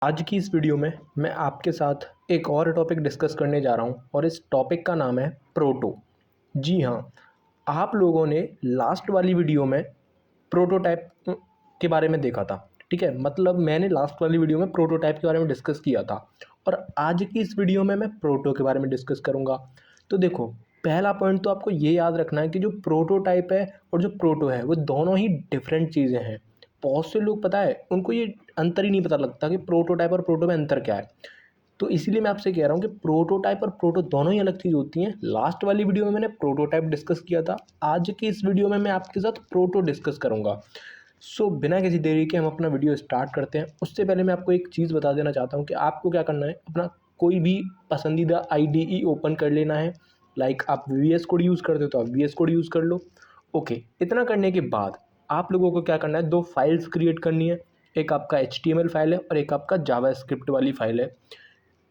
आज की इस वीडियो में मैं आपके साथ एक और टॉपिक डिस्कस करने जा रहा हूं और इस टॉपिक का नाम है प्रोटो। जी हाँ, आप लोगों ने लास्ट वाली वीडियो में प्रोटोटाइप के बारे में देखा था। ठीक है, मतलब मैंने लास्ट वाली वीडियो में प्रोटोटाइप के बारे में डिस्कस किया था और आज की इस वीडियो में मैं प्रोटो के बारे में डिस्कस करूँगा। तो देखो, पहला पॉइंट तो आपको ये याद रखना है कि जो प्रोटोटाइप है और जो प्रोटो है वो दोनों ही डिफरेंट चीज़ें हैं। बहुत से लोग पता है उनको ये अंतर ही नहीं पता लगता कि प्रोटोटाइप और प्रोटो में अंतर क्या है। तो इसीलिए मैं आपसे कह रहा हूँ कि प्रोटोटाइप और प्रोटो दोनों ही अलग चीज़ होती हैं। लास्ट वाली वीडियो में मैंने प्रोटोटाइप डिस्कस किया था, आज की इस वीडियो में मैं आपके साथ प्रोटो डिस्कस करूँगा। सो बिना किसी देरी के हम अपना वीडियो स्टार्ट करते हैं। उससे पहले मैं आपको एक चीज़ बता देना चाहता हूँ कि आपको क्या करना है, अपना कोई भी पसंदीदा IDE ओपन कर लेना है। लाइक आप VS कोड यूज़ करते हो तो आप VS कोड यूज़ कर लो। ओके, इतना करने के बाद आप लोगों को क्या करना है, दो फाइल्स क्रिएट करनी है। एक आपका HTML फाइल है और एक आपका जावास्क्रिप्ट वाली फाइल है।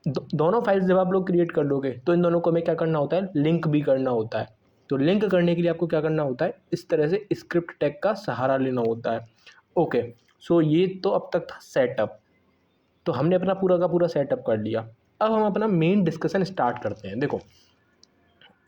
दोनों फाइल्स जब आप लोग क्रिएट कर लोगे तो इन दोनों को हमें क्या करना होता है, लिंक भी करना होता है। तो लिंक करने के लिए आपको क्या करना होता है, इस तरह से स्क्रिप्ट टैग का सहारा लेना होता है। ओके, सो ये तो अब तक था सेटअप। तो हमने अपना पूरा का पूरा सेटअप कर लिया। अब हम अपना मेन डिस्कशन स्टार्ट करते हैं। देखो,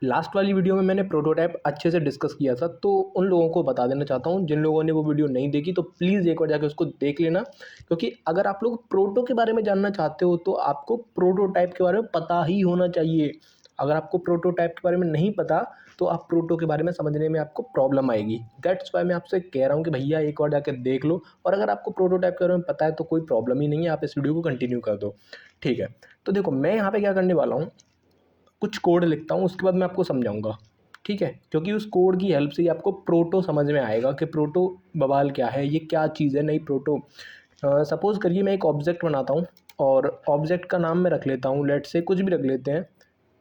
लास्ट वाली वीडियो में मैंने प्रोटोटाइप अच्छे से डिस्कस किया था, तो उन लोगों को बता देना चाहता हूँ जिन लोगों ने वो वीडियो नहीं देखी तो प्लीज़ एक बार जाके उसको देख लेना। क्योंकि अगर आप लोग प्रोटो के बारे में जानना चाहते हो तो आपको प्रोटोटाइप के बारे में पता ही होना चाहिए। अगर आपको प्रोटोटाइप के बारे में नहीं पता तो आप प्रोटो के बारे में समझने में आपको प्रॉब्लम आएगी। दैट्स वाई मैं आपसे कह रहा हूँ कि भैया एक बार जाके देख लो, और अगर आपको प्रोटोटाइप के बारे में पता है तो कोई प्रॉब्लम ही नहीं है, आप इस वीडियो को कंटिन्यू कर दो। ठीक है, तो देखो मैं यहाँ पे क्या करने वाला हूँ, कुछ कोड लिखता हूँ, उसके बाद मैं आपको समझाऊंगा। ठीक है, क्योंकि उस कोड की हेल्प से ही आपको प्रोटो समझ में आएगा कि प्रोटो बवाल क्या है, ये क्या चीज़ है। नहीं प्रोटो, सपोज़ करिए मैं एक ऑब्जेक्ट बनाता हूँ और ऑब्जेक्ट का नाम मैं रख लेता हूँ, लेट से कुछ भी रख लेते हैं,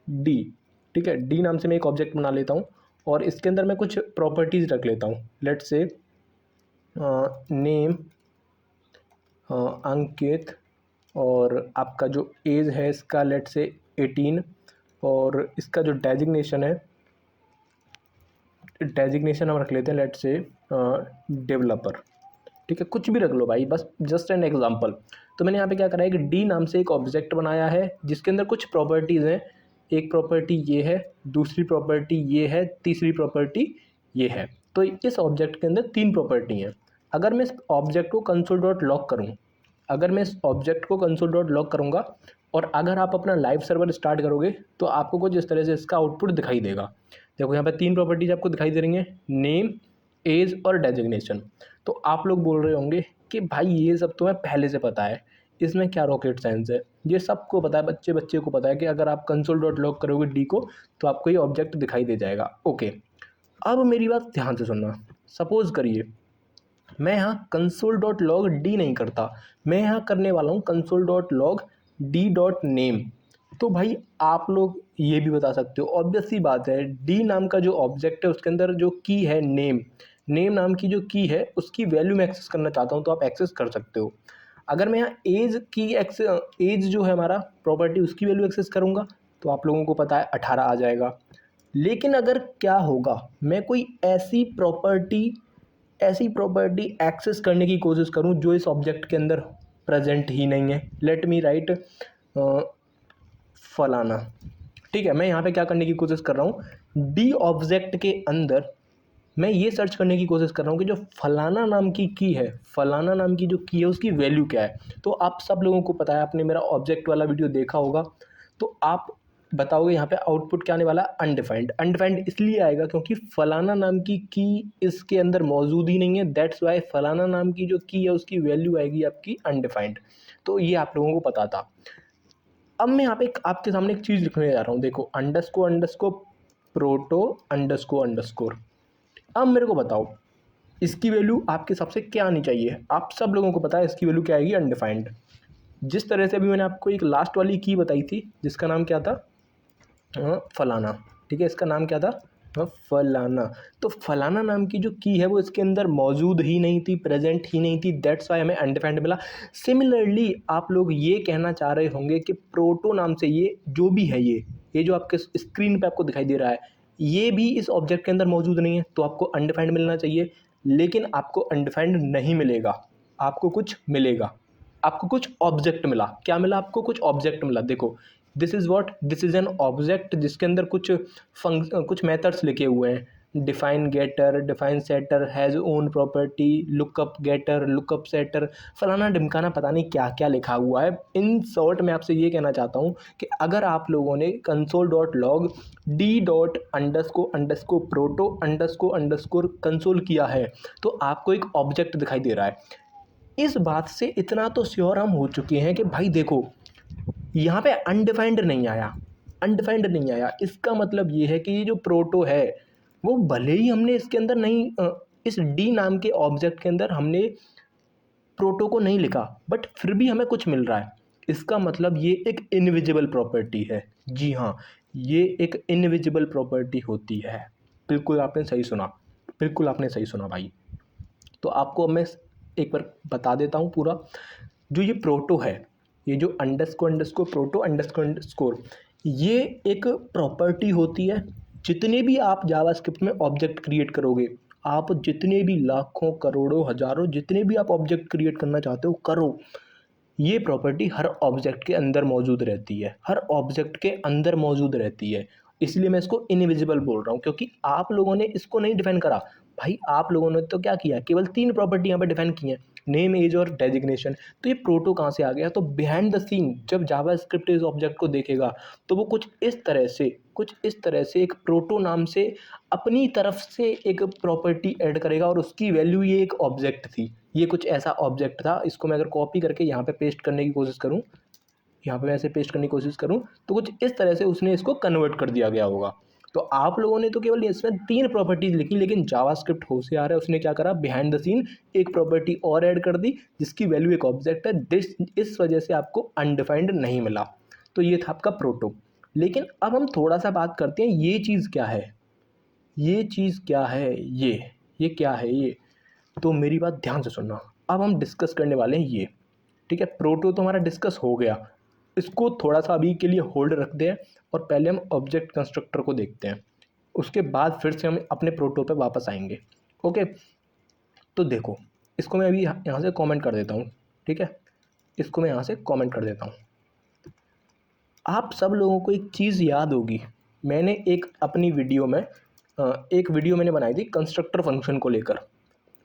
डी। ठीक है, डी नाम से मैं एक ऑब्जेक्ट बना लेता हूँ और इसके अंदर मैं कुछ प्रॉपर्टीज़ रख लेता हूँ, लेट से नेम अंकित, और आपका जो एज है इसका लेट से 18, और इसका जो डेजिग्नेशन हम रख लेते हैं लेट से डेवलपर। ठीक है, कुछ भी रख लो भाई, बस जस्ट एन एग्जांपल। तो मैंने यहाँ पे क्या करा है कि डी नाम से एक ऑब्जेक्ट बनाया है जिसके अंदर कुछ प्रॉपर्टीज़ हैं। एक प्रॉपर्टी ये है, दूसरी प्रॉपर्टी ये है, तीसरी प्रॉपर्टी ये है। तो इस ऑब्जेक्ट के अंदर तीन प्रॉपर्टी हैं। अगर मैं इस ऑब्जेक्ट को कंसोल डॉट लॉग करूँ, अगर मैं इस ऑब्जेक्ट को कंसोल डॉट लॉग करूँगा और अगर आप अपना लाइव सर्वर स्टार्ट करोगे तो आपको कुछ इस तरह से इसका आउटपुट दिखाई देगा। देखो यहाँ पे तीन प्रॉपर्टीज आपको दिखाई दे रही हैं, नेम, एज और डेजिग्नेशन। तो आप लोग बोल रहे होंगे कि भाई ये सब तो मैं पहले से पता है, इसमें क्या रॉकेट साइंस है। ये सबको पता है, बच्चे बच्चे को पता है कि अगर आप कंसोल डॉट लॉग करोगे डी को तो आपको ये ऑब्जेक्ट दिखाई दे जाएगा। ओके, अब मेरी बात ध्यान से सुनना। सपोज करिए मैं यहाँ कंसोल डॉट लॉग डी नहीं करता, मैं यहाँ करने वाला हूँ console dot log D dot name. तो भाई आप लोग ये भी बता सकते हो, ऑब्वियस सी बात है, डी नाम का जो ऑब्जेक्ट है उसके अंदर जो की है नेम, नेम नाम की जो की है उसकी वैल्यू मैं एक्सेस करना चाहता हूँ तो आप एक्सेस कर सकते हो। अगर मैं यहाँ एज जो है हमारा प्रॉपर्टी उसकी वैल्यू एक्सेस करूँगा तो आप लोगों को पता है 18 आ जाएगा। लेकिन अगर क्या होगा, मैं कोई ऐसी प्रॉपर्टी एक्सेस करने की कोशिश करूं जो इस ऑब्जेक्ट के अंदर प्रेजेंट ही नहीं है। लेट मी राइट फलाना। ठीक है, मैं यहाँ पे क्या करने की कोशिश कर रहा हूँ, डी ऑब्जेक्ट के अंदर मैं ये सर्च करने की कोशिश कर रहा हूँ कि जो फलाना नाम की है, फलाना नाम की जो की है उसकी वैल्यू क्या है। तो आप सब लोगों को पता है, आपने मेरा ऑब्जेक्ट वाला वीडियो देखा होगा, तो आप बताओगे यहाँ पे आउटपुट क्या आने वाला है, अनडिफाइंड। अनडिफाइंड इसलिए आएगा क्योंकि फलाना नाम की इसके अंदर मौजूद ही नहीं है। दैट्स वाई फलाना नाम की जो की है उसकी वैल्यू आएगी आपकी अनडिफाइंड। तो ये आप लोगों को पता था। अब मैं यहाँ पे आपके सामने एक चीज़ लिखने जा रहा हूँ, देखो, अंडरस्कोर प्रोटो अंडरस्कोर। अब मेरे को बताओ इसकी वैल्यू आपके हिसाब से क्या आनी चाहिए। आप सब लोगों को पता है इसकी वैल्यू क्या आएगी, अनडिफाइंड। जिस तरह से अभी मैंने आपको एक लास्ट वाली की बताई थी जिसका नाम क्या था, फलाना। ठीक है, इसका नाम क्या था, फलाना। तो फलाना नाम की जो की है वो इसके अंदर मौजूद ही नहीं थी, प्रेजेंट ही नहीं थी। दैट्स वाई हमें अनडिफाइंड मिला। सिमिलरली आप लोग ये कहना चाह रहे होंगे कि प्रोटो नाम से ये जो भी है, ये जो आपके स्क्रीन पे आपको दिखाई दे रहा है ये भी इस ऑब्जेक्ट के अंदर मौजूद नहीं है, तो आपको अनडिफाइंड मिलना चाहिए। लेकिन आपको अनडिफाइंड नहीं मिलेगा, आपको कुछ मिलेगा। आपको कुछ ऑब्जेक्ट मिला। क्या मिला आपको? कुछ ऑब्जेक्ट मिला। देखो this is what, this is an object जिसके अंदर कुछ मेथड्स लिखे हुए हैं। Define getter, define setter, has own property, lookup getter, lookup setter, फलाना ढिमकाना, पता नहीं क्या क्या लिखा हुआ है। इन शॉर्ट मैं आपसे ये कहना चाहता हूँ कि अगर आप लोगों ने console.log d._proto__console किया है तो आपको एक ऑब्जेक्ट दिखाई दे रहा है। इस बात से इतना तो श्योर हम हो चुके हैं कि भाई देखो यहाँ पे अनडिफाइंड नहीं आया, अनडिफाइंड नहीं आया। इसका मतलब ये है कि ये जो प्रोटो है वो भले ही हमने इसके अंदर नहीं इस डी नाम के ऑब्जेक्ट के अंदर हमने प्रोटो को नहीं लिखा, बट फिर भी हमें कुछ मिल रहा है। इसका मतलब ये एक इनविजिबल प्रॉपर्टी है। जी हाँ, ये एक इनविजिबल प्रॉपर्टी होती है। बिल्कुल आपने सही सुना, बिल्कुल आपने सही सुना भाई। तो आपको मैं एक बार बता देता हूँ पूरा। जो ये प्रोटो है, ये जो अंडरस्कोर प्रोटो अंडरस्कोर ये एक प्रॉपर्टी होती है। जितने भी आप जावास्क्रिप्ट में ऑब्जेक्ट क्रिएट करोगे, आप जितने भी लाखों करोड़ों हजारों जितने भी आप ऑब्जेक्ट क्रिएट करना चाहते हो करो, ये प्रॉपर्टी हर ऑब्जेक्ट के अंदर मौजूद रहती है, हर ऑब्जेक्ट के अंदर मौजूद रहती है। इसलिए मैं इसको इनविजिबल बोल रहा हूँ, क्योंकि आप लोगों ने इसको नहीं डिफाइन करा। भाई आप लोगों ने तो क्या किया, केवल 3 प्रॉपर्टी यहाँ पे डिफाइन की हैं, नेम, एज और डेजिग्नेशन। तो ये प्रोटो कहाँ से आ गया? तो बिहाइंड द सीन जब जावास्क्रिप्ट इस ऑब्जेक्ट को देखेगा तो वो कुछ इस तरह से एक प्रोटो नाम से अपनी तरफ से एक प्रॉपर्टी ऐड करेगा, और उसकी वैल्यू ये एक ऑब्जेक्ट थी। ये कुछ ऐसा ऑब्जेक्ट था। इसको मैं अगर कॉपी करके यहाँ पे पेस्ट करने की कोशिश करूँ, यहाँ पे मैं ऐसे पेस्ट करने की कोशिश करूँ, तो कुछ इस तरह से उसने इसको कन्वर्ट कर दिया गया होगा। तो आप लोगों ने तो केवल इसमें 3 प्रॉपर्टीज लिखी, लेकिन जावास्क्रिप्ट होशियार है, उसने क्या करा, बिहाइंड द सीन एक प्रॉपर्टी और ऐड कर दी जिसकी वैल्यू एक ऑब्जेक्ट है। इस वजह से आपको अनडिफाइंड नहीं मिला। तो ये था आपका प्रोटो। लेकिन अब हम थोड़ा सा बात करते हैं, ये चीज़ क्या है, ये चीज़ क्या है, ये क्या है ये। तो मेरी बात ध्यान से सुनना। अब हम डिस्कस करने वाले हैं ये, ठीक है। प्रोटो तो हमारा डिस्कस हो गया, इसको थोड़ा सा अभी के लिए होल्ड रखते हैं और पहले हम ऑब्जेक्ट कंस्ट्रक्टर को देखते हैं। उसके बाद फिर से हम अपने प्रोटो पे वापस आएंगे। ओके, तो देखो इसको मैं अभी यहाँ से कमेंट कर देता हूँ, ठीक है। इसको मैं यहाँ से कमेंट कर देता हूँ। आप सब लोगों को एक चीज़ याद होगी, मैंने एक अपनी वीडियो में एक वीडियो मैंने बनाई थी कंस्ट्रक्टर फंक्शन को लेकर,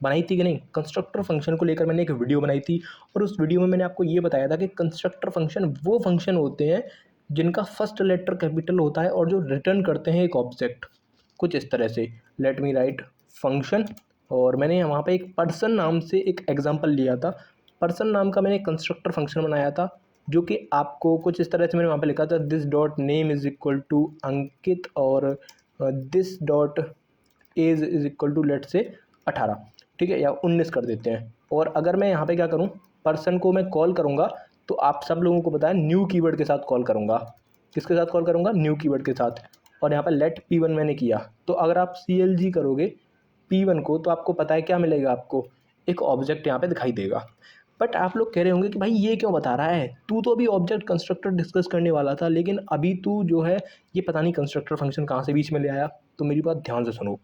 बनाई थी कि नहीं? कंस्ट्रक्टर फंक्शन को लेकर मैंने एक वीडियो बनाई थी, और उस वीडियो में मैंने आपको ये बताया था कि कंस्ट्रक्टर फंक्शन वो फंक्शन होते हैं जिनका फर्स्ट लेटर कैपिटल होता है और जो रिटर्न करते हैं एक ऑब्जेक्ट, कुछ इस तरह से। लेट मी राइट फंक्शन, और मैंने वहाँ पे एक पर्सन नाम से एक एग्जांपल लिया था। पर्सन नाम का मैंने कंस्ट्रक्टर फंक्शन बनाया था, जो कि आपको कुछ इस तरह से मैंने वहाँ पे लिखा था, this dot name is equal to Ankit, और this dot age is equal to let say 18, ठीक है, या 19 कर देते हैं। और अगर मैं यहाँ पे क्या करूँ, पर्सन को मैं कॉल करूँगा, तो आप सब लोगों को पता है न्यू कीवर्ड के साथ कॉल करूँगा। किसके साथ कॉल करूँगा? न्यू कीवर्ड के साथ। और यहाँ पे लेट P1 मैंने किया, तो अगर आप CLG करोगे P1 को, तो आपको पता है क्या मिलेगा, आपको एक ऑब्जेक्ट यहाँ पे दिखाई देगा। बट आप लोग कह रहे होंगे कि भाई ये क्यों बता रहा है, तू तो अभी ऑब्जेक्ट कंस्ट्रक्टर डिस्कस करने वाला था, लेकिन अभी तू जो है ये पता नहीं कंस्ट्रक्टर फंक्शन कहाँ से बीच में ले आया। तो मेरी बात ध्यान से सुनो,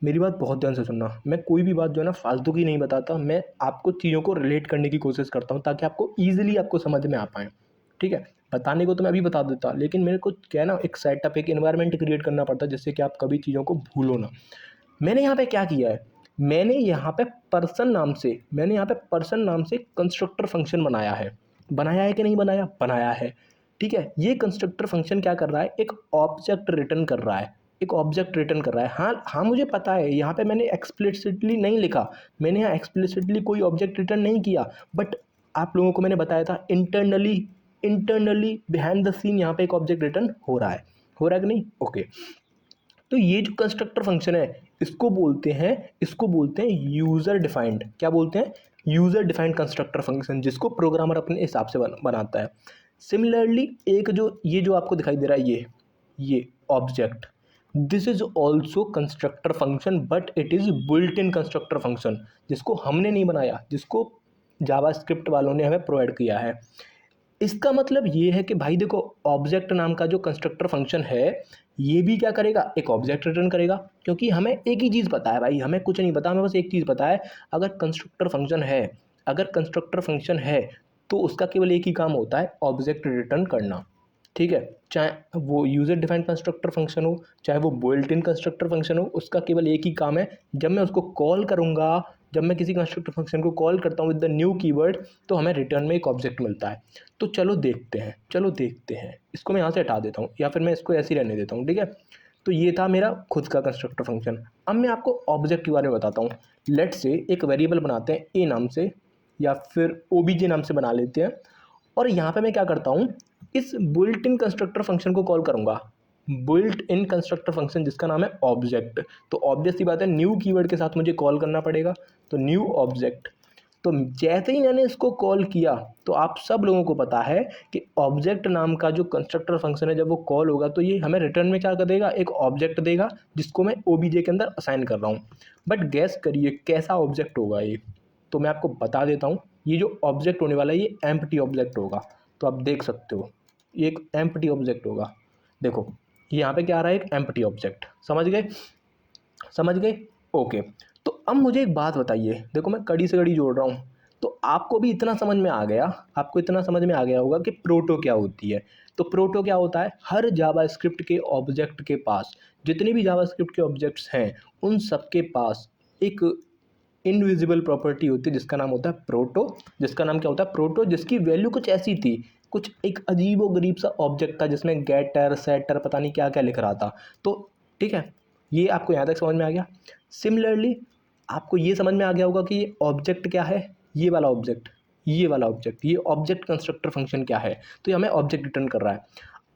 मेरी बात बहुत ध्यान से सुनना। मैं कोई भी बात जो है ना फालतू की नहीं बताता, मैं आपको चीज़ों को रिलेट करने की कोशिश करता हूँ ताकि आपको ईजिली आपको समझ में आ पाए, ठीक है। बताने को तो मैं अभी बता देता, लेकिन मेरे को क्या है ना, एक सेटअप, एक एनवायरनमेंट क्रिएट करना पड़ता है जिससे कि आप कभी चीज़ों को भूलो ना। मैंने यहाँ पे क्या किया है, मैंने यहाँ पे पर्सन नाम से कंस्ट्रक्टर फंक्शन बनाया है कि नहीं बनाया? बनाया है, ठीक है। ये कंस्ट्रक्टर फंक्शन क्या कर रहा है, एक ऑब्जेक्ट रिटर्न कर रहा है, एक ऑब्जेक्ट रिटर्न कर रहा है। हाँ हाँ, मुझे पता है यहाँ पे मैंने एक्सप्लिसिटली नहीं लिखा, मैंने यहाँ एक्सप्लिसिटली कोई ऑब्जेक्ट रिटर्न नहीं किया, बट आप लोगों को मैंने बताया था इंटरनली बिहाइंड द सीन यहाँ पे एक ऑब्जेक्ट रिटर्न हो रहा है, कि नहीं? ओके, तो ये जो कंस्ट्रक्टर फंक्शन है इसको बोलते हैं यूज़र डिफाइंड। क्या बोलते हैं? यूज़र डिफाइंड कंस्ट्रक्टर फंक्शन, जिसको प्रोग्रामर अपने हिसाब से बनाता है। सिमिलरली एक ये जो आपको दिखाई दे रहा है, ये object, this is also constructor function, but it is built in constructor function, जिसको हमने नहीं बनाया, जिसको जावास्क्रिप्ट वालों ने हमें प्रोवाइड किया है। इसका मतलब ये है कि भाई देखो, ऑब्जेक्ट नाम का जो कंस्ट्रक्टर फंक्शन है, ये भी क्या करेगा, एक ऑब्जेक्ट रिटर्न करेगा। क्योंकि हमें एक ही चीज़ पता है भाई, हमें कुछ नहीं पता, हमें बस एक चीज़ पता है, अगर कंस्ट्रक्टर फंक्शन है अगर कंस्ट्रक्टर फंक्शन है तो उसका केवल एक ही काम होता है, ऑब्जेक्ट रिटर्न करना। ठीक है, चाहे वो यूज़र डिफाइंड कंस्ट्रक्टर फंक्शन हो, चाहे वो बुइल्ट इन कंस्ट्रक्टर फंक्शन हो, उसका केवल एक ही काम है, जब मैं उसको कॉल करूँगा, जब मैं किसी कंस्ट्रक्टर फंक्शन को कॉल करता हूँ विद द न्यू कीवर्ड, तो हमें रिटर्न में एक ऑब्जेक्ट मिलता है। तो चलो देखते हैं, इसको मैं यहाँ से हटा देता हूँ या फिर मैं इसको ऐसे ही रहने देता हूँ। ठीक है, तो ये था मेरा खुद का कंस्ट्रक्टर फंक्शन। अब मैं आपको ऑब्जेक्ट के बारे में बताता हूँ। लेट्स से एक वेरिएबल बनाते हैं ए नाम से, या फिर ओबीजे नाम से बना लेते हैं, और यहाँ पे मैं क्या करता हूँ, इस बुइल्ट इन कंस्ट्रक्टर फंक्शन को कॉल करूँगा। बुइल्ट इन कंस्ट्रक्टर फंक्शन जिसका नाम है ऑब्जेक्ट, तो ऑब्वियस सी बात है न्यू कीवर्ड के साथ मुझे कॉल करना पड़ेगा, तो न्यू ऑब्जेक्ट। तो जैसे ही मैंने इसको कॉल किया तो आप सब लोगों को पता है कि ऑब्जेक्ट नाम का जो कंस्ट्रक्टर फंक्शन है, जब वो कॉल होगा तो ये हमें रिटर्न में क्या कर देगा, एक ऑब्जेक्ट देगा जिसको मैं ओबीजे के अंदर असाइन कर रहा हूँ। बट गैस करिए कैसा ऑब्जेक्ट होगा ये, तो मैं आपको बता देता हूँ। ये जो ऑब्जेक्ट होने वाला है ये एम्प्टी ऑब्जेक्ट होगा। तो आप देख सकते हो ये एक एम्प्टी ऑब्जेक्ट होगा। देखो यहाँ पे क्या आ रहा है, एक एम्प्टी ऑब्जेक्ट। समझ गए? ओके। तो अब मुझे एक बात बताइए, देखो मैं कड़ी से कड़ी जोड़ रहा हूँ, तो आपको भी इतना समझ में आ गया, होगा कि प्रोटो क्या होती है। तो प्रोटो क्या होता है, हर जावास्क्रिप्ट के ऑब्जेक्ट के पास, जितने भी जावास्क्रिप्ट के ऑब्जेक्ट्स हैं उन सब के पास एक इनविजिबल प्रॉपर्टी होती है जिसका नाम होता है प्रोटो। जिसका नाम क्या होता है, प्रोटो, जिसकी वैल्यू कुछ ऐसी थी, कुछ एक अजीब व गरीब सा ऑब्जेक्ट था जिसमें गेटर सेटर पता नहीं क्या क्या लिख रहा था। तो ठीक है, ये आपको यहाँ तक समझ में आ गया। सिमिलरली आपको ये समझ में आ गया होगा कि ये ऑब्जेक्ट क्या है, ये वाला ऑब्जेक्ट, ये ऑब्जेक्ट कंस्ट्रक्टर फंक्शन क्या है, तो ये हमें ऑब्जेक्ट रिटर्न कर रहा है।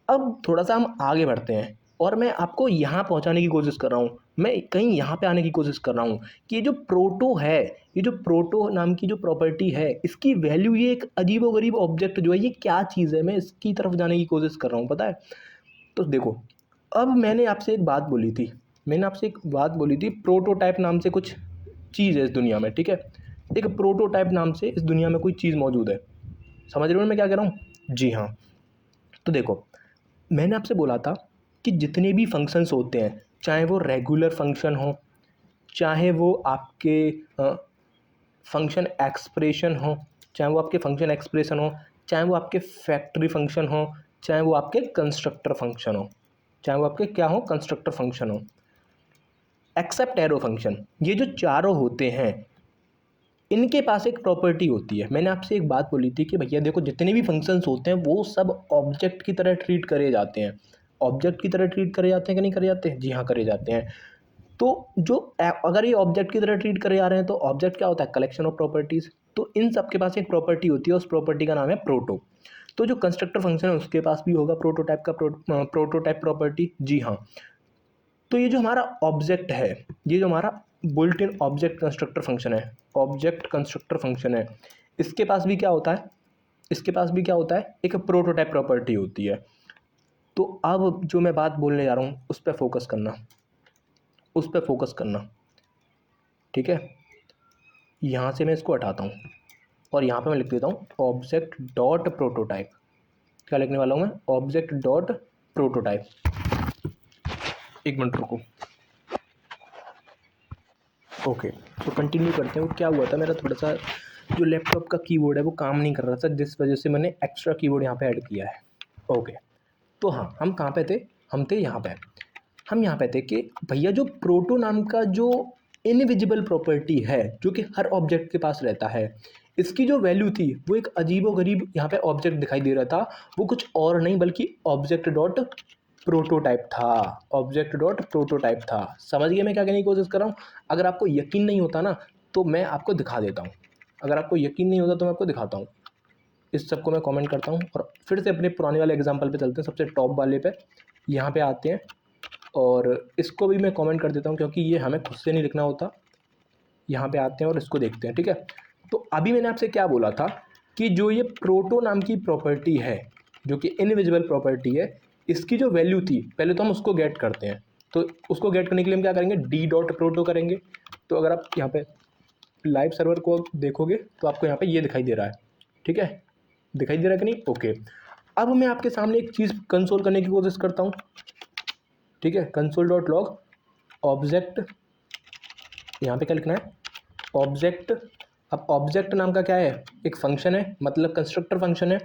अब थोड़ा सा हम आगे बढ़ते हैं और मैं आपको यहाँ पहुँचाने की कोशिश कर रहा हूँ, मैं कहीं यहाँ पे आने की कोशिश कर रहा हूँ कि ये जो प्रोटो है, ये जो प्रोटो नाम की जो प्रॉपर्टी है, इसकी वैल्यू, ये एक अजीबोगरीब ऑब्जेक्ट जो है, ये क्या चीज़ है, मैं इसकी तरफ जाने की कोशिश कर रहा हूँ, पता है। तो देखो, अब मैंने आपसे एक बात बोली थी, प्रोटोटाइप नाम से कुछ चीज़ है इस दुनिया में। ठीक है, एक प्रोटोटाइप नाम से इस दुनिया में कोई चीज़ मौजूद है। समझ रहे हो मैं क्या कह रहा हूँ? जी हाँ। तो देखो, मैंने आपसे बोला था कि जितने भी फंक्शंस होते हैं, चाहे वो रेगुलर फंक्शन हो, चाहे वो आपके फंक्शन एक्सप्रेशन हो, चाहे वो आपके फैक्ट्री फंक्शन हो, चाहे वो आपके कंस्ट्रक्टर फंक्शन हो, एक्सेप्ट एरो फंक्शन, ये जो चारों होते हैं इनके पास एक प्रॉपर्टी होती है। मैंने आपसे एक बात बोली थी कि भैया देखो, जितने भी फंक्शंस होते हैं वो सब ऑब्जेक्ट की तरह ट्रीट करे जाते हैं। कि नहीं करे जाते हैं? जी हाँ, करे जाते हैं। तो जो अगर ये ऑब्जेक्ट की तरह ट्रीट करे जा रहे हैं तो ऑब्जेक्ट क्या होता है, कलेक्शन ऑफ प्रॉपर्टीज़। तो इन सब के पास एक प्रॉपर्टी होती है, उस प्रॉपर्टी का नाम है प्रोटो। तो जो कंस्ट्रक्टर फंक्शन है उसके पास भी होगा प्रोटोटाइप प्रॉपर्टी। जी हाँ। तो ये जो हमारा ऑब्जेक्ट है, ये जो हमारा बुल्ट इन ऑब्जेक्ट कंस्ट्रक्टर फंक्शन है, इसके पास भी क्या होता है, एक प्रोटोटाइप प्रॉपर्टी होती है। तो अब जो मैं बात बोलने जा रहा हूँ उस पर फोकस करना। ठीक है, यहाँ से मैं इसको हटाता हूँ और यहाँ पे मैं लिख देता हूँ ऑब्जेक्ट डॉट प्रोटोटाइप। क्या लिखने वाला हूँ मैं, ऑब्जेक्ट डॉट प्रोटोटाइप। एक मिनट रुको। ओके, तो कंटिन्यू करते हैं। वो क्या हुआ था, मेरा थोड़ा सा जो लैपटॉप का कीबोर्ड है वो काम नहीं कर रहा था, जिस वजह से मैंने एक्स्ट्रा कीबोर्ड यहाँ पे ऐड किया है। ओके, तो हाँ, हम कहाँ पे थे, हम यहाँ पे थे कि भैया जो प्रोटो नाम का जो इनविजिबल प्रॉपर्टी है जो कि हर ऑब्जेक्ट के पास रहता है, इसकी जो वैल्यू थी वो एक अजीबोगरीब यहाँ पे ऑब्जेक्ट दिखाई दे रहा था। वो कुछ और नहीं बल्कि ऑब्जेक्ट डॉट प्रोटोटाइप था। समझ गए मैं क्या कहने की कोशिश कर रहा हूँ? अगर आपको यकीन नहीं होता ना तो मैं आपको दिखा देता हूँ, इस सब को मैं कमेंट करता हूँ और फिर से अपने पुराने वाले एग्जांपल पे चलते हैं, सबसे टॉप वाले पे। यहाँ पे आते हैं और इसको भी मैं कमेंट कर देता हूँ क्योंकि ये हमें खुद से नहीं लिखना होता। यहाँ पे आते हैं और इसको देखते हैं। ठीक है, तो अभी मैंने आपसे क्या बोला था कि जो ये प्रोटो नाम की प्रॉपर्टी है जो कि इनविजिबल प्रॉपर्टी है, इसकी जो वैल्यू थी, पहले तो हम उसको गेट करते हैं। तो उसको गेट करने के लिए हम क्या करेंगे, डी डॉट प्रोटो करेंगे। तो अगर आप यहाँ पे लाइव सर्वर को देखोगे तो आपको यहाँ पे ये दिखाई दे रहा है। ठीक है, दिखाई दे रहा है कि नहीं? ओके, अब मैं आपके सामने एक चीज़ कंसोल करने की कोशिश करता हूँ। ठीक है, कंसोल डॉट लॉग ऑब्जेक्ट, यहाँ पे क्या लिखना है, ऑब्जेक्ट अब ऑब्जेक्ट नाम का क्या है, एक फंक्शन है, मतलब कंस्ट्रक्टर फंक्शन है।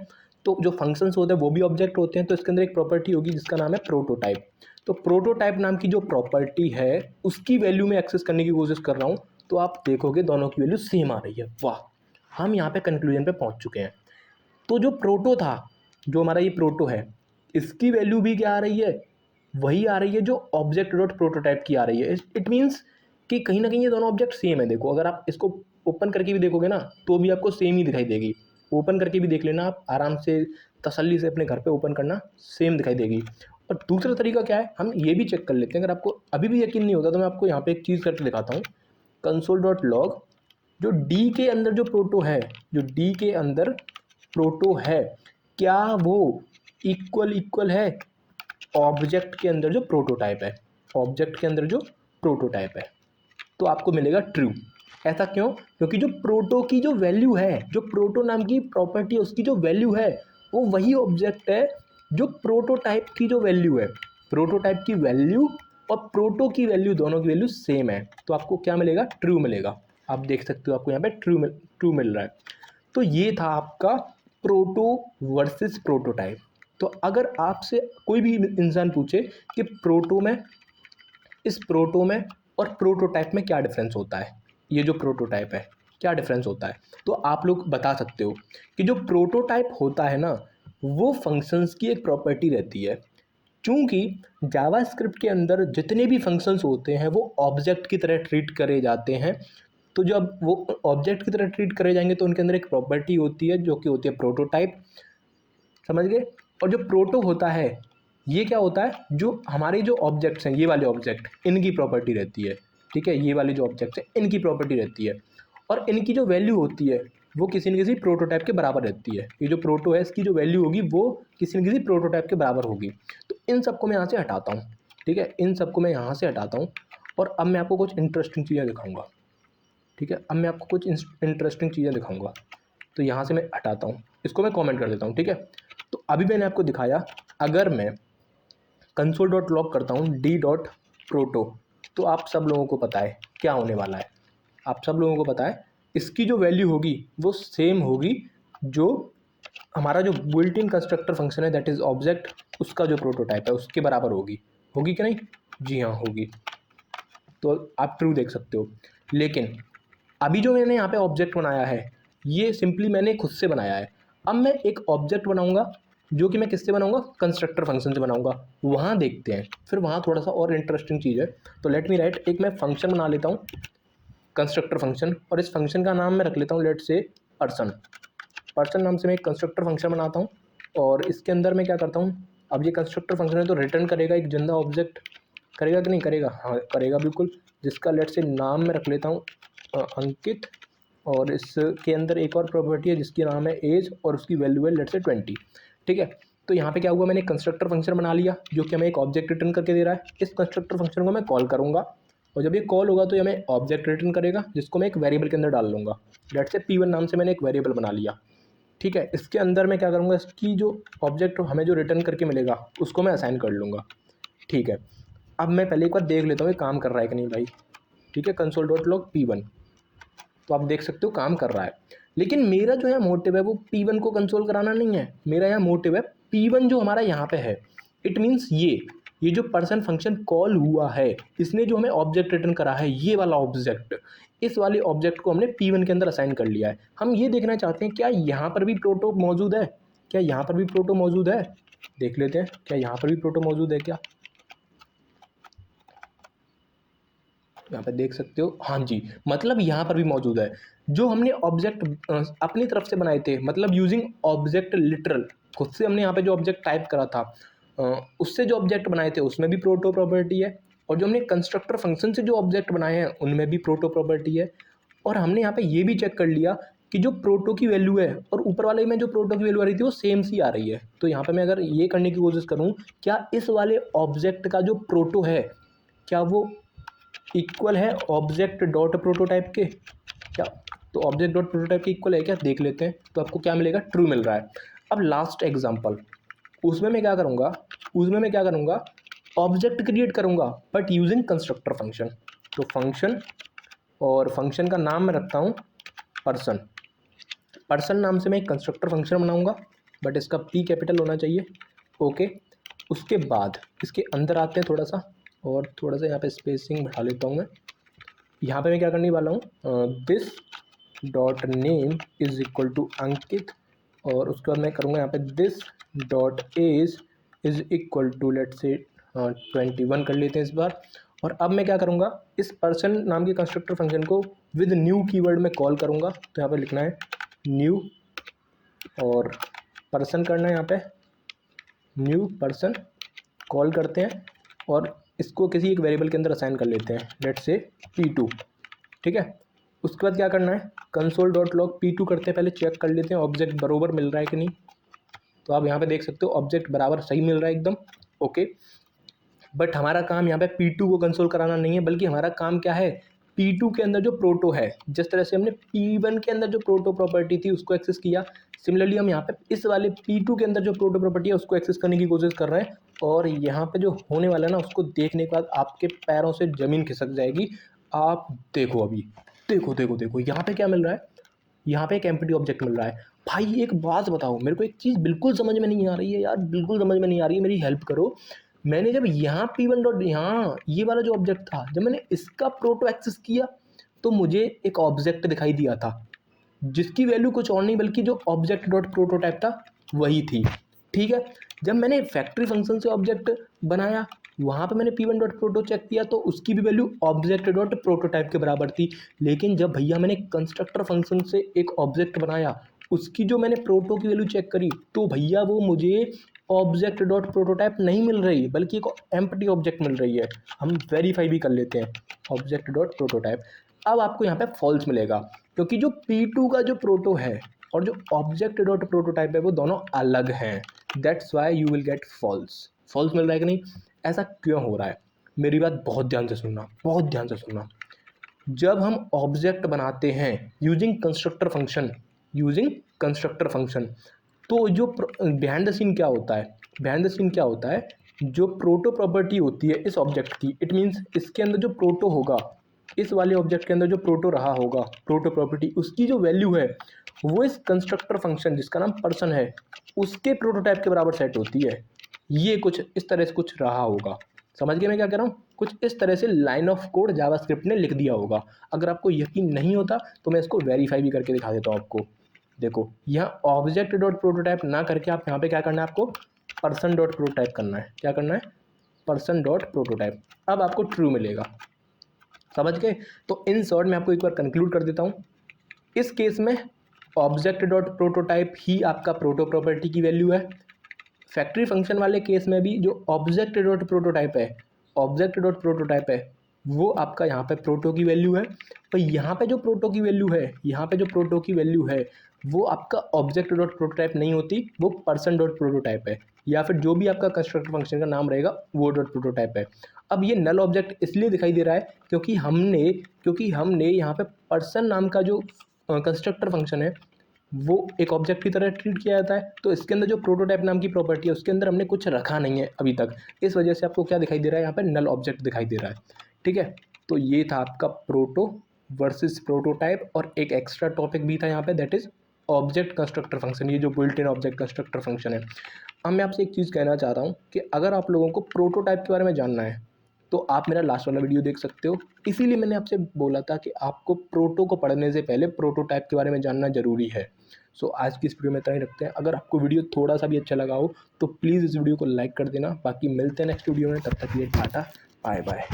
तो जो फंक्शंस होते हैं वो भी ऑब्जेक्ट होते हैं, तो इसके अंदर एक प्रॉपर्टी होगी जिसका नाम है प्रोटोटाइप। तो प्रोटोटाइप नाम की जो प्रॉपर्टी है उसकी वैल्यू में एक्सेस करने की कोशिश कर रहा हूँ, तो आप देखोगे दोनों की वैल्यू सेम आ रही है। वाह, हम यहाँ पे कंक्लूजन पे पहुँच चुके हैं। तो जो प्रोटो था, जो हमारा ये प्रोटो है, इसकी वैल्यू भी क्या आ रही है, वही आ रही है जो ऑब्जेक्ट डॉट प्रोटोटाइप की आ रही है। इट मीन्स कि कहीं ना कहीं ये दोनों ऑब्जेक्ट सेम है। देखो, अगर आप इसको ओपन करके भी देखोगे ना तो भी आपको सेम ही दिखाई देगी। ओपन करके भी देख लेना आप आराम से, तसल्ली से अपने घर पे ओपन करना, सेम दिखाई देगी। और दूसरा तरीका क्या है, हम ये भी चेक कर लेते हैं। अगर आपको अभी भी यकीन नहीं होता तो मैं आपको यहाँ पे एक चीज़ करके दिखाता हूँ। कंसोल डॉट लॉग, जो डी के अंदर जो प्रोटो है, जो डी के अंदर प्रोटो है, क्या वो इक्वल है ऑब्जेक्ट के अंदर जो प्रोटोटाइप है, ऑब्जेक्ट के अंदर जो प्रोटोटाइप है, तो आपको मिलेगा ट्रू। ऐसा क्यों? क्योंकि जो प्रोटो की जो वैल्यू है, जो प्रोटो नाम की प्रॉपर्टी है उसकी जो वैल्यू है, वो वही ऑब्जेक्ट है जो प्रोटोटाइप की जो वैल्यू है। प्रोटोटाइप की वैल्यू और प्रोटो की वैल्यू, दोनों की वैल्यू सेम है, तो आपको क्या मिलेगा, ट्रू मिलेगा। आप देख सकते हो आपको यहाँ पे ट्रू मिल रहा है। तो ये था आपका प्रोटो वर्सेस प्रोटोटाइप। तो अगर आपसे कोई भी इंसान पूछे कि प्रोटो में, इस प्रोटो में और प्रोटोटाइप में क्या डिफरेंस होता है, ये जो प्रोटोटाइप है क्या डिफरेंस होता है, तो आप लोग बता सकते हो कि जो प्रोटोटाइप होता है ना, वो फंक्शंस की एक प्रॉपर्टी रहती है। चूँकि जावास्क्रिप्ट के अंदर जितने भी फंक्शंस होते हैं वो ऑब्जेक्ट की तरह ट्रीट करे जाते हैं। तो जब वो ऑब्जेक्ट की तरह ट्रीट करे जाएंगे तो उनके अंदर एक प्रॉपर्टी होती है जो कि होती है प्रोटोटाइप। समझ गए? और जो प्रोटो होता है, ये क्या होता है, जो हमारे जो ऑब्जेक्ट्स हैं, ये वाले ऑब्जेक्ट, इनकी प्रॉपर्टी रहती है। ठीक है, ये वाले जो ऑब्जेक्ट्स हैं इनकी प्रॉपर्टी रहती है, और इनकी जो वैल्यू होती है वो किसी न किसी प्रोटोटाइप के बराबर रहती है। ये जो प्रोटो है इसकी जो वैल्यू होगी वो किसी न किसी प्रोटोटाइप के बराबर होगी। तो इन सबको मैं यहाँ से हटाता हूँ। ठीक है, इन सबको मैं यहाँ से हटाता हूँ, और अब मैं आपको कुछ इंटरेस्टिंग चीज़ें दिखाऊंगा। ठीक है, अब मैं आपको कुछ इंटरेस्टिंग चीज़ें दिखाऊंगा। तो यहाँ से मैं हटाता हूँ, इसको मैं कमेंट कर देता हूँ। ठीक है, तो अभी मैंने आपको दिखाया, अगर मैं कंसोल डॉट लॉग करता हूँ डी डॉट प्रोटो, तो आप सब लोगों को पता है क्या होने वाला है। आप सब लोगों को पता है इसकी जो वैल्यू होगी वो सेम होगी जो हमारा जो बिल्ट इन कंस्ट्रक्टर फंक्शन है, दैट इज़ ऑब्जेक्ट, उसका जो प्रोटोटाइप है उसके बराबर होगी। होगी कि नहीं? जी हाँ, होगी। तो आप ट्रू देख सकते हो। लेकिन अभी जो मैंने यहाँ पे ऑब्जेक्ट बनाया है, ये सिंपली मैंने खुद से बनाया है। अब मैं एक ऑब्जेक्ट बनाऊंगा जो कि मैं किससे बनाऊंगा, कंस्ट्रक्टर फंक्शन से बनाऊंगा। वहाँ देखते हैं, फिर वहाँ थोड़ा सा और इंटरेस्टिंग चीज़ है। तो लेट मी राइट, एक मैं फंक्शन बना लेता हूँ, कंस्ट्रक्टर फंक्शन, और इस फंक्शन का नाम मैं रख लेता हूँ लेट से पर्सन। पर्सन नाम से मैं एक कंस्ट्रक्टर फंक्शन बनाता हूँ, और इसके अंदर मैं क्या करता हूँ, अब ये कंस्ट्रक्टर फंक्शन है तो रिटर्न करेगा एक जिंदा ऑब्जेक्ट। करेगा कि नहीं करेगा? हाँ करेगा बिल्कुल। जिसका लेट से नाम मैं रख लेता हूँ अंकित, और इसके अंदर एक और प्रॉपर्टी है जिसकी नाम है एज, और उसकी वैल्यू है लेट से 20। ठीक है, तो यहाँ पे क्या हुआ, मैंने कंस्ट्रक्टर फंक्शन बना लिया जो कि हमें एक ऑब्जेक्ट रिटर्न करके दे रहा है। इस कंस्ट्रक्टर फंक्शन को मैं कॉल करूँगा, और जब ये कॉल होगा तो ये हमें ऑब्जेक्ट रिटर्न करेगा जिसको मैं एक वेरिएबल के अंदर डाल लूँगा। लेट से P1 नाम से मैंने एक वेरिएबल बना लिया। ठीक है, इसके अंदर मैं क्या करूँगा, इसकी जो ऑब्जेक्ट हमें जो रिटर्न करके मिलेगा उसको मैं असाइन कर लूँगा। ठीक है, अब मैं पहले एक बार देख लेता हूँ ये काम कर रहा है कि नहीं भाई। ठीक है, कंसोल डॉट लॉग P1, तो आप देख सकते हो काम कर रहा है। लेकिन मेरा जो है मोटिव है वो P1 को कंसोल कराना नहीं है, मेरा यहाँ मोटिव है P1 जो हमारा यहाँ पे है। इट मीन्स ये जो पर्सन फंक्शन कॉल हुआ है, इसने जो हमें ऑब्जेक्ट रिटर्न करा है, ये वाला ऑब्जेक्ट, इस वाले ऑब्जेक्ट को हमने P1 के अंदर असाइन कर लिया है। हम ये देखना चाहते हैं क्या यहाँ पर भी प्रोटो मौजूद है, क्या यहाँ पर भी प्रोटो मौजूद है। देख लेते हैं क्या यहाँ पर भी प्रोटो मौजूद है क्या। यहाँ पे देख सकते हो, हाँ जी, मतलब यहाँ पर भी मौजूद है। जो हमने ऑब्जेक्ट अपनी तरफ से बनाए थे, मतलब यूजिंग ऑब्जेक्ट लिटरल, खुद से हमने यहाँ पे जो ऑब्जेक्ट टाइप करा था, उससे जो ऑब्जेक्ट बनाए थे उसमें भी प्रोटो प्रॉपर्टी है, और जो हमने कंस्ट्रक्टर फंक्शन से जो ऑब्जेक्ट बनाए हैं उनमें भी प्रोटो प्रॉपर्टी है। और हमने यहाँ पे ये भी चेक कर लिया कि जो प्रोटो की वैल्यू है और ऊपर वाले में जो प्रोटो की वैल्यू आ रही थी वो सेम सी आ रही है। तो यहाँ पे मैं अगर ये करने की कोशिश करूँ, क्या इस वाले ऑब्जेक्ट का जो प्रोटो है, क्या वो इक्वल है ऑब्जेक्ट डॉट प्रोटोटाइप के, क्या? तो ऑब्जेक्ट डॉट प्रोटोटाइप के इक्वल है क्या, देख लेते हैं। तो आपको क्या मिलेगा, ट्रू मिल रहा है। अब लास्ट एग्जांपल, उसमें मैं क्या करूँगा, ऑब्जेक्ट क्रिएट करूँगा बट यूजिंग कंस्ट्रक्टर फंक्शन। तो फंक्शन, और फंक्शन का नाम मैं रखता हूँ पर्सन। पर्सन नाम से मैं एक कंस्ट्रक्टर फंक्शन बनाऊंगा, बट इसका पी कैपिटल होना चाहिए। ओके, उसके बाद इसके अंदर आते हैं थोड़ा सा, और थोड़ा सा यहाँ पे स्पेसिंग बढ़ा लेता हूँ मैं। यहाँ पे मैं क्या करने वाला हूँ, this dot name is equal to Ankit, और उसके बाद मैं करूँगा यहाँ पे this dot age is equal to let's say 21 कर लेते हैं इस बार। और अब मैं क्या करूँगा, इस पर्सन नाम के कंस्ट्रक्टर फंक्शन को विद न्यू कीवर्ड में कॉल करूँगा। तो यहाँ पे लिखना है न्यू, और पर्सन करना है यहाँ पे न्यू पर्सन, कॉल करते हैं और इसको किसी एक वेरिएबल के अंदर असाइन कर लेते हैं, लेट्स से P2। ठीक है, उसके बाद क्या करना है, कंसोल डॉट लॉग P2 करते हैं, पहले चेक कर लेते हैं ऑब्जेक्ट बराबर मिल रहा है कि नहीं। तो आप यहाँ पे देख सकते हो ऑब्जेक्ट बराबर सही मिल रहा है एकदम। ओके, बट हमारा काम यहाँ पे P2 को कंसोल कराना नहीं है, बल्कि हमारा काम क्या है, P2 के अंदर जो प्रोटो है, जिस तरह से हमने P1 के अंदर जो प्रोटो प्रॉपर्टी थी उसको एक्सेस किया, सिमिलरली हम यहाँ पे इस वाले P2 के अंदर जो प्रोटो प्रॉपर्टी है उसको एक्सेस करने की कोशिश कर रहे हैं। और यहाँ पे जो होने वाला है ना, उसको देखने के बाद आपके पैरों से ज़मीन खिसक जाएगी। आप देखो, अभी देखो देखो देखो यहाँ पे क्या मिल रहा है, यहाँ पे एक एम्प्टी ऑब्जेक्ट मिल रहा है। भाई एक बात बताओ, मेरे को एक चीज़ बिल्कुल समझ में नहीं आ रही है यार, बिल्कुल समझ में नहीं आ रही है, मेरी हेल्प करो। मैंने जब यहाँ P1 डॉट, यहाँ ये वाला जो ऑब्जेक्ट था, जब मैंने इसका प्रोटो एक्सेस किया तो मुझे एक ऑब्जेक्ट दिखाई दिया था, जिसकी वैल्यू कुछ और नहीं बल्कि जो ऑब्जेक्ट डॉट प्रोटोटाइप था वही थी। ठीक है, जब मैंने फैक्ट्री फंक्शन से ऑब्जेक्ट बनाया, वहाँ पे मैंने P1 डॉट प्रोटो चेक किया तो उसकी भी वैल्यू ऑब्जेक्ट डॉट प्रोटोटाइप के बराबर थी। लेकिन जब भैया मैंने कंस्ट्रक्टर फंक्शन से एक ऑब्जेक्ट बनाया, उसकी जो मैंने प्रोटो की वैल्यू चेक करी, तो भैया वो मुझे ऑब्जेक्ट डॉट प्रोटोटाइप नहीं मिल रही, बल्कि एक एम्प्टी ऑब्जेक्ट मिल रही है। हम वेरीफाई भी कर लेते हैं, ऑब्जेक्ट डॉट प्रोटोटाइप। अब आपको यहाँ पे फॉल्स मिलेगा, क्योंकि जो P2 का जो प्रोटो है और जो ऑब्जेक्ट डॉट प्रोटोटाइप है वो दोनों अलग हैं। That's why you will get false. False मिल रहा है कि नहीं, ऐसा क्यों हो रहा है, मेरी बात बहुत ध्यान से सुनना, बहुत ध्यान से सुनना। जब हम ऑब्जेक्ट बनाते हैं यूजिंग कंस्ट्रक्टर फंक्शन, तो जो बिहाइंड द सीन क्या होता है, बिहाइंड द सीन क्या होता है, जो प्रोटो प्रॉपर्टी होती है इस ऑब्जेक्ट की, इट मीन्स इसके अंदर जो प्रोटो होगा, इस वाले ऑब्जेक्ट के अंदर जो प्रोटो रहा होगा, प्रोटो प्रॉपर्टी, उसकी जो वैल्यू है वो इस कंस्ट्रक्टर फंक्शन जिसका नाम पर्सन है उसके प्रोटोटाइप के बराबर सेट होती है। ये कुछ इस तरह से कुछ रहा होगा, समझ गए मैं क्या कह रहा हूँ, कुछ इस तरह से लाइन ऑफ कोड जावास्क्रिप्ट ने लिख दिया होगा। अगर आपको यकीन नहीं होता तो मैं इसको वेरीफाई भी करके दिखा देता हूँ आपको। देखो, यहाँ ऑब्जेक्ट डॉट प्रोटोटाइप ना करके आप यहाँ पे क्या करना है, आपको पर्सन डॉट प्रोटोटाइप करना है। क्या करना है, पर्सन डॉट प्रोटोटाइप। अब आपको ट्रू मिलेगा, समझ गए। तो इन शॉर्ट मैं आपको एक बार कंक्लूड कर देता हूँ, इस केस में ऑब्जेक्ट डॉट प्रोटोटाइप ही आपका प्रोटो प्रॉपर्टी की वैल्यू है। फैक्ट्री फंक्शन वाले केस में भी जो ऑब्जेक्ट डॉट प्रोटोटाइप है, ऑब्जेक्ट डॉट प्रोटोटाइप है, वो आपका यहाँ पे प्रोटो की वैल्यू है। तो यहाँ पे जो प्रोटो की वैल्यू है, यहाँ पे जो प्रोटो की वैल्यू है वो आपका ऑब्जेक्ट डॉट प्रोटोटाइप नहीं होती, वो पर्सन डॉट प्रोटोटाइप है, या फिर जो भी आपका कंस्ट्रक्टर फंक्शन का नाम रहेगा वो डॉट प्रोटोटाइप है। अब ये नल ऑब्जेक्ट इसलिए दिखाई दे रहा है क्योंकि हमने यहाँ पे पर्सन नाम का जो कंस्ट्रक्टर फंक्शन है वो एक ऑब्जेक्ट की तरह ट्रीट किया जाता है। तो इसके अंदर जो प्रोटोटाइप नाम की प्रॉपर्टी है उसके अंदर हमने कुछ रखा नहीं है अभी तक, इस वजह से आपको क्या दिखाई दे रहा है, यहाँ पे नल ऑब्जेक्ट दिखाई दे रहा है। ठीक है, तो ये था आपका प्रोटो वर्सेस प्रोटोटाइप, और एक एक्स्ट्रा टॉपिक भी था यहाँ पे, that is object constructor function, ये जो built in object constructor function है। अब मैं आपसे एक चीज़ कहना चाहता हूँ कि अगर आप लोगों को प्रोटोटाइप के बारे में जानना है तो आप मेरा लास्ट वाला वीडियो देख सकते हो। इसीलिए मैंने आपसे बोला था कि आपको प्रोटो को पढ़ने से पहले प्रोटोटाइप के बारे में जानना जरूरी है। सो आज की इस वीडियो में इतना ही रखते हैं। अगर आपको वीडियो थोड़ा सा भी अच्छा लगा हो तो प्लीज़ इस वीडियो को लाइक कर देना। बाकी मिलते हैं नेक्स्ट वीडियो में, तब तक ये टाटा बाय बाय।